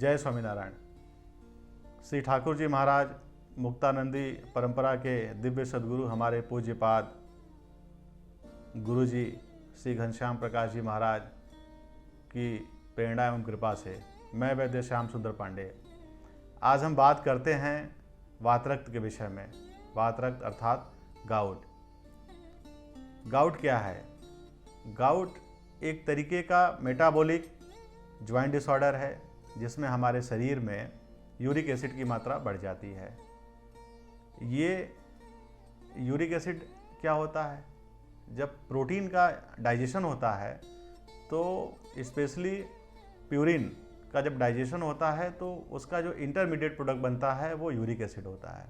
जय स्वामीनारायण। श्री ठाकुर जी महाराज मुक्तानंदी परंपरा के दिव्य सद्गुरु हमारे पूज्यपाद गुरु जी श्री घनश्याम प्रकाश जी महाराज की प्रेरणा एवं कृपा से मैं वैद्य श्याम सुंदर पांडे आज हम बात करते हैं वातरक्त के विषय में। वातरक्त अर्थात गाउट। गाउट क्या है? गाउट एक तरीके का मेटाबॉलिक ज्वाइंट डिसऑर्डर है जिसमें हमारे शरीर में यूरिक एसिड की मात्रा बढ़ जाती है। ये यूरिक एसिड क्या होता है? जब प्रोटीन का डाइजेशन होता है तो स्पेशली प्यूरिन का जब डाइजेशन होता है तो उसका जो इंटरमीडिएट प्रोडक्ट बनता है वो यूरिक एसिड होता है।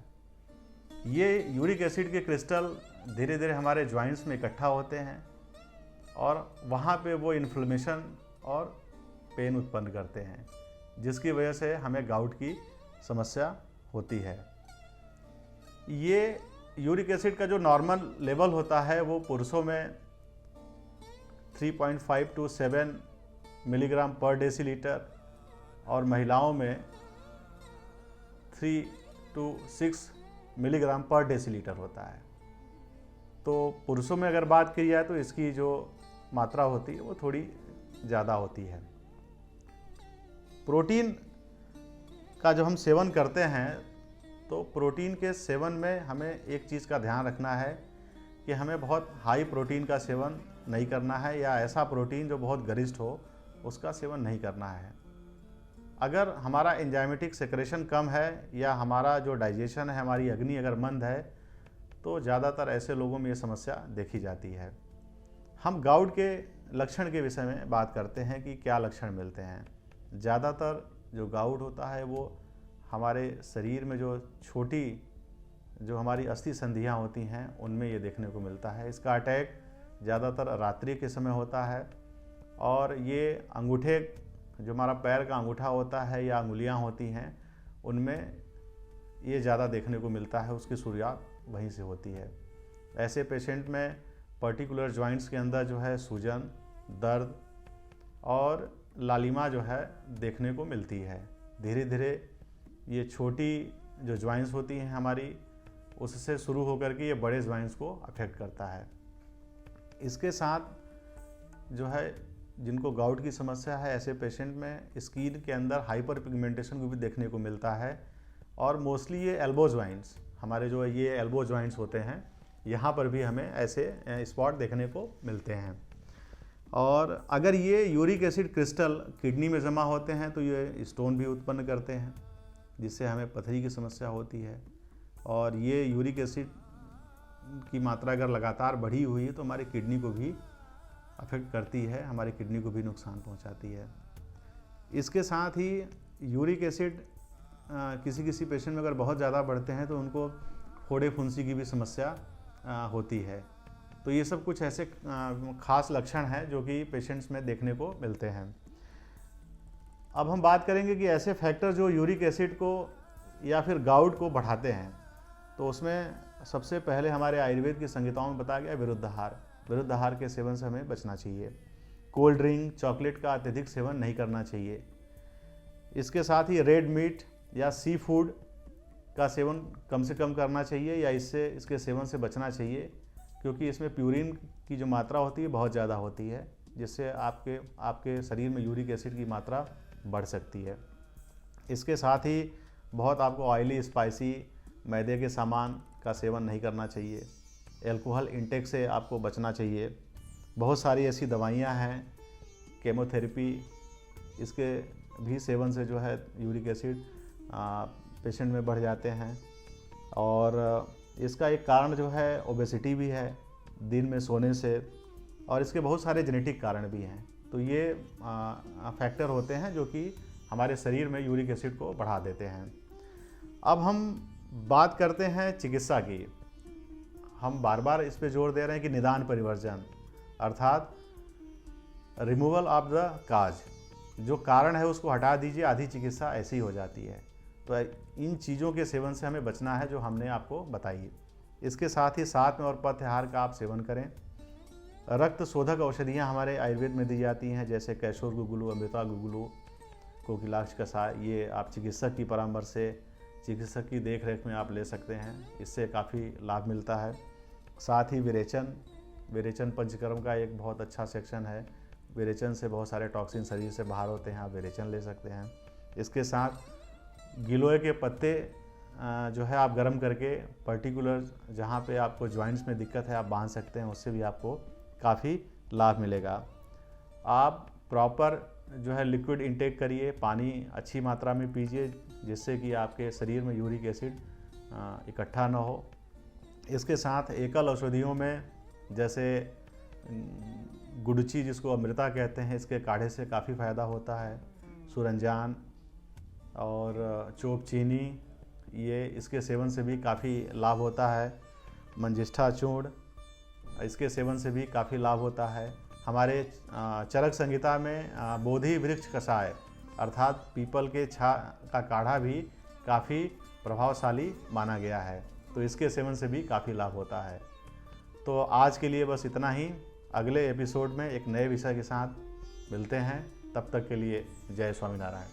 ये यूरिक एसिड के क्रिस्टल धीरे धीरे हमारे जॉइंट्स में इकट्ठा होते हैं और वहाँ पे वो इन्फ्लेमेशन और पेन उत्पन्न करते हैं, जिसकी वजह से हमें गाउट की समस्या होती है। ये यूरिक एसिड का जो नॉर्मल लेवल होता है वो पुरुषों में 3.5 to 7 मिलीग्राम पर डेसीलीटर और महिलाओं में 3 to 6 मिलीग्राम पर डेसीलीटर होता है। तो पुरुषों में अगर बात की जाए तो इसकी जो मात्रा होती है वो थोड़ी ज़्यादा होती है। प्रोटीन का जब हम सेवन करते हैं तो प्रोटीन के सेवन में हमें एक चीज़ का ध्यान रखना है कि हमें बहुत हाई प्रोटीन का सेवन नहीं करना है या ऐसा प्रोटीन जो बहुत गरिष्ठ हो उसका सेवन नहीं करना है। अगर हमारा एंजाइमेटिक सेक्रेशन कम है या हमारा जो डाइजेशन है, हमारी अग्नि अगर मंद है तो ज़्यादातर ऐसे लोगों में ये समस्या देखी जाती है। हम गाउट के लक्षण के विषय में बात करते हैं कि क्या लक्षण मिलते हैं। ज़्यादातर जो गाउट होता है वो हमारे शरीर में जो हमारी अस्थि संधियाँ होती हैं उनमें ये देखने को मिलता है। इसका अटैक ज़्यादातर रात्रि के समय होता है और ये अंगूठे, जो हमारा पैर का अंगूठा होता है या अंगुलियाँ होती हैं, उनमें ये ज़्यादा देखने को मिलता है। उसकी शुरुआत वहीं से होती है। ऐसे पेशेंट में पर्टिकुलर जॉइंट्स के अंदर जो है सूजन, दर्द और लालिमा जो है देखने को मिलती है। धीरे धीरे ये छोटी जो जॉइंट्स होती हैं हमारी, उससे शुरू होकर के ये बड़े जॉइंट्स को अफेक्ट करता है। इसके साथ जो है जिनको गाउट की समस्या है, ऐसे पेशेंट में स्किन के अंदर हाइपर पिगमेंटेशन को भी देखने को मिलता है और मोस्टली ये एल्बो जॉइंट्स, हमारे जो ये एल्बो जॉइंट्स होते हैं, यहाँ पर भी हमें ऐसे स्पॉट देखने को मिलते हैं। और अगर ये यूरिक एसिड क्रिस्टल किडनी में जमा होते हैं तो ये स्टोन भी उत्पन्न करते हैं, जिससे हमें पथरी की समस्या होती है। और ये यूरिक एसिड की मात्रा अगर लगातार बढ़ी हुई है तो हमारी किडनी को भी अफेक्ट करती है, हमारी किडनी को भी नुकसान पहुंचाती है। इसके साथ ही यूरिक एसिड किसी पेशेंट में अगर बहुत ज़्यादा बढ़ते हैं तो उनको फोड़े फुंसी की भी समस्या होती है। तो ये सब कुछ ऐसे खास लक्षण हैं जो कि पेशेंट्स में देखने को मिलते हैं। अब हम बात करेंगे कि ऐसे फैक्टर जो यूरिक एसिड को या फिर गाउट को बढ़ाते हैं, तो उसमें सबसे पहले हमारे आयुर्वेद की संहिताओं में बताया गया विरुद्धाहार। विरुद्धाहार के सेवन से हमें बचना चाहिए। कोल्ड ड्रिंक, चॉकलेट का अत्यधिक सेवन नहीं करना चाहिए। इसके साथ ही रेड मीट या सी फूड का सेवन कम से कम करना चाहिए या इसके सेवन से बचना चाहिए, क्योंकि इसमें प्यूरिन की जो मात्रा होती है बहुत ज़्यादा होती है, जिससे आपके शरीर में यूरिक एसिड की मात्रा बढ़ सकती है। इसके साथ ही बहुत आपको ऑयली, स्पाइसी, मैदे के सामान का सेवन नहीं करना चाहिए। एल्कोहल इंटेक से आपको बचना चाहिए। बहुत सारी ऐसी दवाइयाँ हैं, केमोथेरेपी, इसके भी सेवन से जो है यूरिक एसिड पेशेंट में बढ़ जाते हैं। और इसका एक कारण जो है ओबेसिटी भी है, दिन में सोने से, और इसके बहुत सारे जेनेटिक कारण भी हैं। तो ये फैक्टर होते हैं जो कि हमारे शरीर में यूरिक एसिड को बढ़ा देते हैं। अब हम बात करते हैं चिकित्सा की। हम बार बार इस पे जोर दे रहे हैं कि निदान परिवर्जन अर्थात रिमूवल ऑफ द काज, जो कारण है उसको हटा दीजिए, आधी चिकित्सा ऐसी हो जाती है। तो इन चीज़ों के सेवन से हमें बचना है जो हमने आपको बताई। इसके साथ ही साथ में और पथ्याहार का आप सेवन करें। रक्त शोधक औषधियाँ हमारे आयुर्वेद में दी जाती हैं, जैसे कैशोर गुगुलू, अमृता गुगुलू, कोकिलाक्ष कषाय, ये आप चिकित्सक की परामर्श से, चिकित्सक की देख रेख में आप ले सकते हैं। इससे काफ़ी लाभ मिलता है। साथ ही विरेचन पंचकर्म का एक बहुत अच्छा सेक्शन है। विरेचन से बहुत सारे टॉक्सिन शरीर से बाहर होते हैं, आप विरेचन ले सकते हैं। इसके साथ गिलोय के पत्ते जो है आप गर्म करके पर्टिकुलर जहाँ पे आपको जॉइंट्स में दिक्कत है आप बांध सकते हैं, उससे भी आपको काफ़ी लाभ मिलेगा। आप प्रॉपर जो है लिक्विड इंटेक करिए, पानी अच्छी मात्रा में पीजिए, जिससे कि आपके शरीर में यूरिक एसिड इकट्ठा ना हो। इसके साथ एकल औषधियों में जैसे गुड़ची, जिसको अमृता कहते हैं, इसके काढ़े से काफ़ी फ़ायदा होता है। सूरंजान और चोप चीनी, ये इसके सेवन से भी काफ़ी लाभ होता है। मंजिष्ठा चूर्ण, इसके सेवन से भी काफ़ी लाभ होता है। हमारे चरक संहिता में बोधि वृक्ष कषाय अर्थात पीपल के छा का काढ़ा भी काफ़ी प्रभावशाली माना गया है, तो इसके सेवन से भी काफ़ी लाभ होता है। तो आज के लिए बस इतना ही। अगले एपिसोड में एक नए विषय के साथ मिलते हैं। तब तक के लिए जय स्वामीनारायण।